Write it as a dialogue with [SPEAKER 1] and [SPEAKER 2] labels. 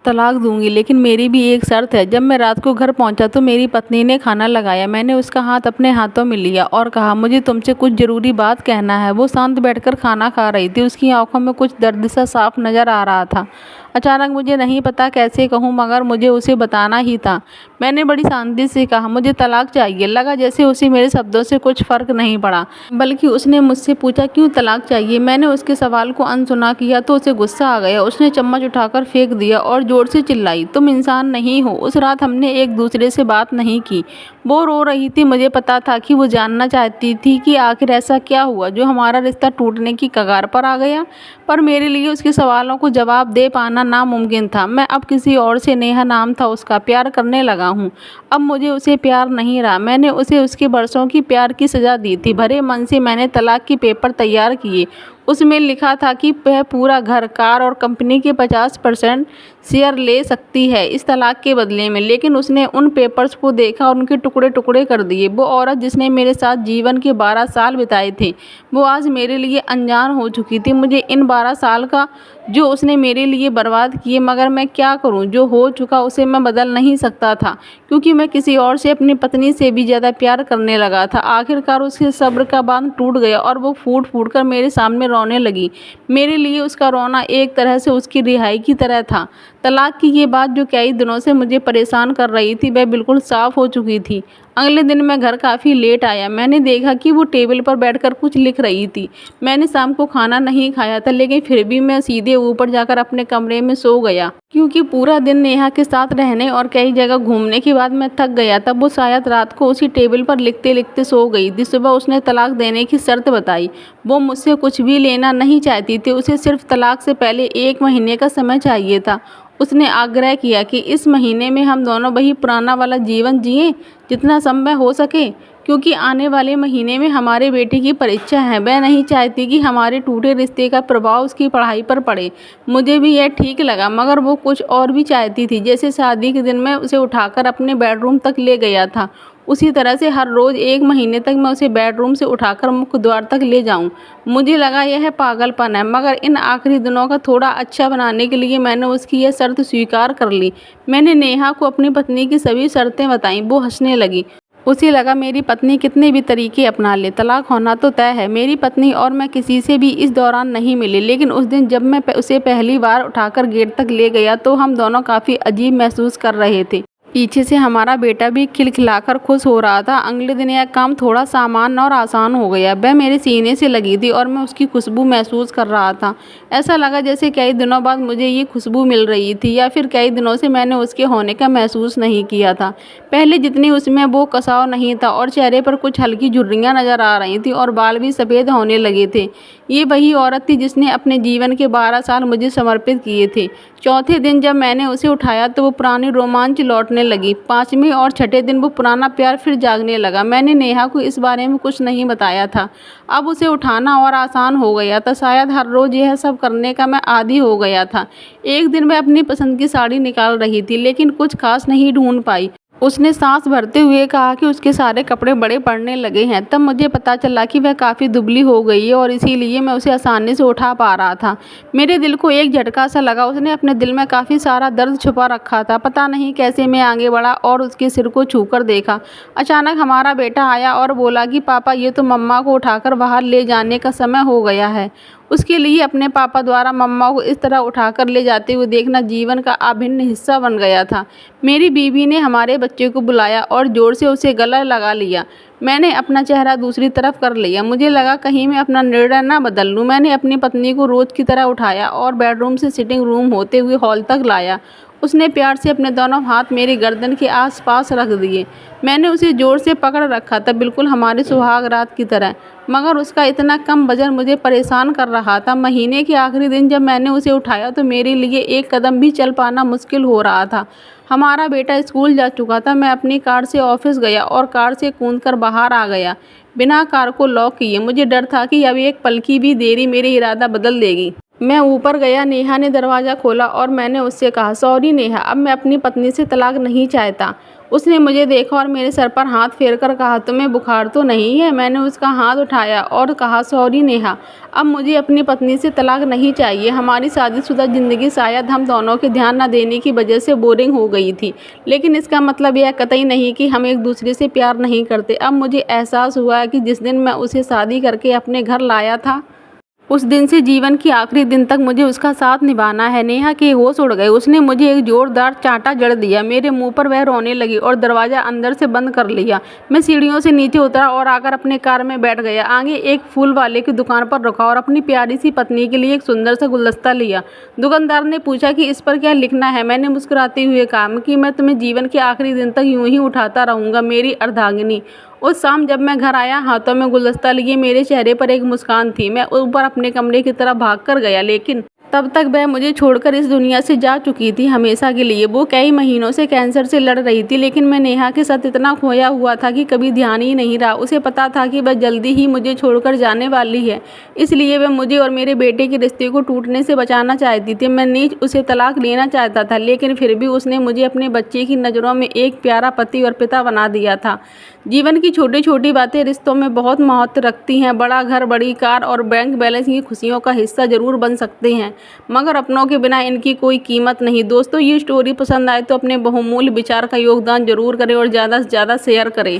[SPEAKER 1] तलाक दूंगी, लेकिन मेरी भी एक शर्त है। जब मैं रात को घर पहुंचा तो मेरी पत्नी ने खाना लगाया। मैंने उसका हाथ अपने हाथों में लिया और कहा, मुझे तुमसे कुछ ज़रूरी बात कहना है। वो शांत बैठकर खाना खा रही थी। उसकी आंखों में कुछ दर्द सा साफ नज़र आ रहा था। अचानक मुझे नहीं पता कैसे कहूँ, मगर मुझे उसे बताना ही था। मैंने बड़ी शांति से कहा, मुझे तलाक चाहिए। लगा जैसे उसे मेरे शब्दों से कुछ फ़र्क नहीं पड़ा, बल्कि उसने मुझसे पूछा, क्यों तलाक चाहिए। मैंने उसके सवाल को अनसुना किया तो उसे गुस्सा आ गया। उसने चम्मच उठाकर फेंक दिया और ज़ोर से चिल्लाई, तुम इंसान नहीं हो। उस रात हमने एक दूसरे से बात नहीं की। वो रो रही थी। मुझे पता था कि वो जानना चाहती थी कि आखिर ऐसा क्या हुआ जो हमारा रिश्ता टूटने की कगार पर आ गया। पर मेरे लिए उसके सवालों को जवाब दे पाना नामुमकिन था। मैं अब किसी और से, नेहा नाम था उसका, प्यार करने लगा हूँ। अब मुझे उसे प्यार नहीं रहा। मैंने उसे उसके बरसों की प्यार की सज़ा दी थी। भरे मन से मैंने तलाक के पेपर तैयार किए। उसमें लिखा था कि वह पूरा घर, कार और कंपनी के 50% शेयर ले सकती है इस तलाक के बदले में। लेकिन उसने उन पेपर्स को देखा और उनके टुकड़े टुकड़े कर दिए। वो औरत जिसने मेरे साथ जीवन के 12 साल बिताए थे, वो आज मेरे लिए अनजान हो चुकी थी। मुझे इन 12 साल का जो उसने मेरे लिए बर्बाद किए, मगर मैं क्या करूं। जो हो चुका उसे मैं बदल नहीं सकता था, क्योंकि मैं किसी और से, अपनी पत्नी से भी ज़्यादा प्यार करने लगा था। आखिरकार उसके सब्र का बांध टूट गया और वो फूट फूट कर मेरे सामने रोने लगी। मेरे लिए उसका रोना एक तरह से उसकी रिहाई की तरह था। तलाक की ये बात जो कई दिनों से मुझे परेशान कर रही थी, वह बिल्कुल साफ हो चुकी थी। अगले दिन मैं घर काफ़ी लेट आया। मैंने देखा कि वो टेबल पर बैठकर कुछ लिख रही थी। मैंने शाम को खाना नहीं खाया था, लेकिन फिर भी मैं सीधे ऊपर जाकर अपने कमरे में सो गया, क्योंकि पूरा दिन नेहा के साथ रहने और कई जगह घूमने के बाद मैं थक गया था। वो शायद रात को उसी टेबल पर लिखते लिखते सो गई थी। सुबह उसने तलाक देने की शर्त बताई। वो मुझसे कुछ भी लेना नहीं चाहती थी। उसे सिर्फ तलाक से पहले 1 महीने का समय चाहिए था। उसने आग्रह किया कि इस महीने में हम दोनों वही पुराना वाला जीवन जिएं, जितना संभव हो सके, क्योंकि आने वाले महीने में हमारे बेटे की परीक्षा है। वह नहीं चाहती कि हमारे टूटे रिश्ते का प्रभाव उसकी पढ़ाई पर पड़े। मुझे भी यह ठीक लगा, मगर वो कुछ और भी चाहती थी। जैसे शादी के दिन मैं उसे उठाकर अपने बेडरूम तक ले गया था, उसी तरह से हर रोज़ 1 महीने तक मैं उसे बेडरूम से उठाकर मुख्य द्वार तक ले जाऊं। मुझे लगा यह पागलपन है, मगर इन आखिरी दिनों का थोड़ा अच्छा बनाने के लिए मैंने उसकी यह शर्त स्वीकार कर ली। मैंने नेहा को अपनी पत्नी की सभी शर्तें बताईं। वो हंसने लगी। उसे लगा मेरी पत्नी कितने भी तरीके अपना ले, तलाक होना तो तय है। मेरी पत्नी और मैं किसी से भी इस दौरान नहीं मिले, लेकिन उस दिन जब मैं उसे पहली बार उठाकर गेट तक ले गया तो हम दोनों काफ़ी अजीब महसूस कर रहे थे। पीछे से हमारा बेटा भी खिलखिलाकर खुश हो रहा था। अगले दिन यह काम थोड़ा सामान्य और आसान हो गया। वह मेरे सीने से लगी थी और मैं उसकी खुशबू महसूस कर रहा था। ऐसा लगा जैसे कई दिनों बाद मुझे ये खुशबू मिल रही थी, या फिर कई दिनों से मैंने उसके होने का महसूस नहीं किया था। पहले जितनी उसमें वो कसाव नहीं था, और चेहरे पर कुछ हल्की झुर्रियाँ नज़र आ रही थी और बाल भी सफ़ेद होने लगे थे। ये वही औरत थी जिसने अपने जीवन के 12 साल मुझे समर्पित किए थे। चौथे दिन जब मैंने उसे उठाया तो वो पुरानी रोमांच लौटने लगी। 5वें और छठे दिन वो पुराना प्यार फिर जागने लगा। मैंने नेहा को इस बारे में कुछ नहीं बताया था। अब उसे उठाना और आसान हो गया था। शायद हर रोज़ यह सब करने का मैं आदी हो गया था। एक दिन मैं अपनी पसंद की साड़ी निकाल रही थी, लेकिन कुछ खास नहीं ढूंढ पाई। उसने सांस भरते हुए कहा कि उसके सारे कपड़े बड़े पड़ने लगे हैं। तब मुझे पता चला कि वह काफ़ी दुबली हो गई है और इसीलिए मैं उसे आसानी से उठा पा रहा था। मेरे दिल को एक झटका सा लगा। उसने अपने दिल में काफ़ी सारा दर्द छुपा रखा था। पता नहीं कैसे मैं आगे बढ़ा और उसके सिर को छूकर देखा। अचानक हमारा बेटा आया और बोला कि पापा, ये तो मम्मा को उठाकर बाहर ले जाने का समय हो गया है। उसके लिए अपने पापा द्वारा मम्मा को इस तरह उठाकर ले जाते हुए देखना जीवन का अभिन्न हिस्सा बन गया था। मेरी बीवी ने हमारे बच्चे को बुलाया और ज़ोर से उसे गले लगा लिया। मैंने अपना चेहरा दूसरी तरफ कर लिया। मुझे लगा कहीं मैं अपना निर्णय न बदल लूँ। मैंने अपनी पत्नी को रोज़ की तरह उठाया और बेडरूम से सिटिंग रूम होते हुए हॉल तक लाया। उसने प्यार से अपने दोनों हाथ मेरी गर्दन के आसपास रख दिए। मैंने उसे ज़ोर से पकड़ रखा था, बिल्कुल हमारी सुहाग रात की तरह, मगर उसका इतना कम वजन मुझे परेशान कर रहा था। महीने के आखिरी दिन जब मैंने उसे उठाया तो मेरे लिए एक कदम भी चल पाना मुश्किल हो रहा था। हमारा बेटा स्कूल जा चुका था। मैं अपनी कार से ऑफिस गया और कार से कूदकर बाहर आ गया, बिना कार को लॉक किए। मुझे डर था कि अब एक पल की भी देरी मेरे इरादा बदल देगी। मैं ऊपर गया, नेहा ने दरवाज़ा खोला और मैंने उससे कहा, सॉरी नेहा, अब मैं अपनी पत्नी से तलाक नहीं चाहता। उसने मुझे देखा और मेरे सर पर हाथ फेर कर कहा, तुम्हें बुखार तो नहीं है? मैंने उसका हाथ उठाया और कहा, सॉरी नेहा, अब मुझे अपनी पत्नी से तलाक नहीं चाहिए। हमारी शादीशुदा ज़िंदगी शायद हम दोनों के ध्यान न देने की वजह से बोरिंग हो गई थी, लेकिन इसका मतलब यह कतई नहीं कि हम एक दूसरे से प्यार नहीं करते। अब मुझे एहसास हुआ कि जिस दिन मैं उसे शादी करके अपने घर लाया था, उस दिन से जीवन की आखिरी दिन तक मुझे उसका साथ निभाना है। नेहा के होश उड़ गए। उसने मुझे एक जोरदार चांटा जड़ दिया। मेरे मुंह पर वह रोने लगी और दरवाज़ा अंदर से बंद कर लिया। मैं सीढ़ियों से नीचे उतरा और आकर अपने कार में बैठ गया। आगे एक फूल वाले की दुकान पर रुका और अपनी प्यारी सी पत्नी के लिए एक सुंदर सा गुलदस्ता लिया। दुकानदार ने पूछा कि इस पर क्या लिखना है। मैंने मुस्कुराते हुए कहा कि मैं तुम्हें जीवन के आखिरी दिन तक यूं ही उठाता रहूँगा, मेरी अर्धांगिनी। उस शाम जब मैं घर आया, हाथों में गुलदस्ता लिए, मेरे चेहरे पर एक मुस्कान थी। मैं ऊपर अपने कमरे की तरफ भाग कर गया, लेकिन तब तक वह मुझे छोड़कर इस दुनिया से जा चुकी थी, हमेशा के लिए। वो कई महीनों से कैंसर से लड़ रही थी, लेकिन मैं नेहा के साथ इतना खोया हुआ था कि कभी ध्यान ही नहीं रहा। उसे पता था कि वह जल्दी ही मुझे छोड़कर जाने वाली है, इसलिए वह मुझे और मेरे बेटे के रिश्ते को टूटने से बचाना चाहती थी। मैं नीच उसे तलाक लेना चाहता था, लेकिन फिर भी उसने मुझे अपने बच्चे की नज़रों में एक प्यारा पति और पिता बना दिया था। जीवन की छोटी छोटी बातें रिश्तों में बहुत महत्व रखती हैं। बड़ा घर, बड़ी कार और बैंक बैलेंस ये खुशियों का हिस्सा जरूर बन सकते हैं, मगर अपनों के बिना इनकी कोई कीमत नहीं। दोस्तों, ये स्टोरी पसंद आए तो अपने बहुमूल्य विचार का योगदान जरूर करें और ज़्यादा से ज़्यादा शेयर करें।